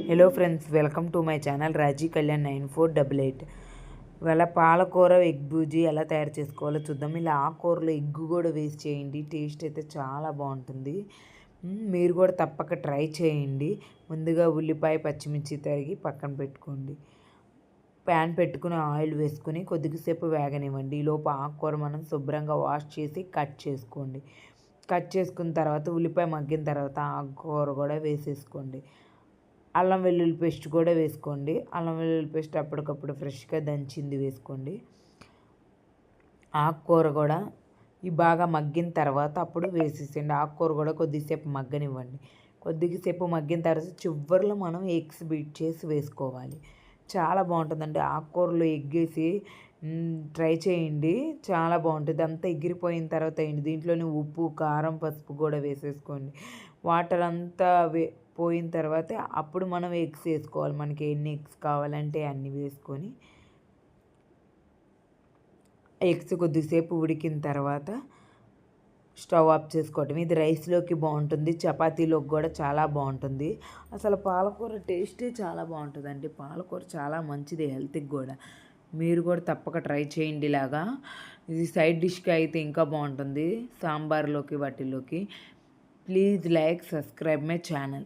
Hello friends, welcome to my channel Raji Kalyan 9488. ఇవాళ పాలకూర egg Buzi ఎలా తయారు చేసుకోవాలో చూద్దాం. ఇలా ఆకుకూరలో ఎగ్ కూడా వేస్ట్ చేయండి, టేస్ట్ అయితే చాలా బాగుంటుంది. మీరు కూడా తప్పక ట్రై చేయండి. ముందుగా ఉల్లిపాయ పచ్చిమిర్చి తరిగి పక్కన పెట్టుకోండి. ప్యాన్ పెట్టుకుని ఆయిల్ వేసుకుని కొద్దిసేపు వేగనివ్వండి. ఈలోపు ఆకుకూర మనం శుభ్రంగా వాష్ చేసి కట్ చేసుకోండి. కట్ చేసుకున్న తర్వాత ఉల్లిపాయ మగ్గిన తర్వాత ఆకుకూర కూడా వేసేసుకోండి. అల్లం వెల్లుల్లి పేస్ట్ కూడా వేసుకోండి. అల్లం వెల్లుల్లి పేస్ట్ అప్పటికప్పుడు ఫ్రెష్గా దంచింది వేసుకోండి. ఆకుకూర కూడా బాగా మగ్గిన తర్వాత అప్పుడు వేసేసేయండి. ఆకుకూర కూడా కొద్దిసేపు మగ్గనివ్వండి. కొద్దిసేపు మగ్గిన తర్వాత చివరిలో మనం ఎగ్స్ బీట్ చేసి వేసుకోవాలి. చాలా బాగుంటుందండి. ఆకుకూరలో ఎగ్ వేసి ట్రై చేయండి, చాలా బాగుంటుంది. అంతా ఎగిరిపోయిన తర్వాత దీంట్లోనే ఉప్పు, కారం, పసుపు కూడా వేసేసుకోండి. వాటర్ అంతా పోయిన తర్వాత అప్పుడు మనం ఎగ్స్ వేసుకోవాలి. మనకి ఎన్ని ఎగ్స్ కావాలంటే అన్ని వేసుకొని ఎగ్స్ కొద్దిసేపు ఉడికిన తర్వాత స్టవ్ ఆఫ్ చేసుకోవటం. ఇది రైస్లోకి బాగుంటుంది, చపాతీలోకి కూడా చాలా బాగుంటుంది. అసలు పాలకూర టేస్టే చాలా బాగుంటుందండి. పాలకూర చాలా మంచిది హెల్త్కి కూడా. మీరు కూడా తప్పక ట్రై చేయండి. ఇలాగా ఇది సైడ్ డిష్కి అయితే ఇంకా బాగుంటుంది, సాంబార్లోకి వాటిలోకి. Please like, subscribe my channel.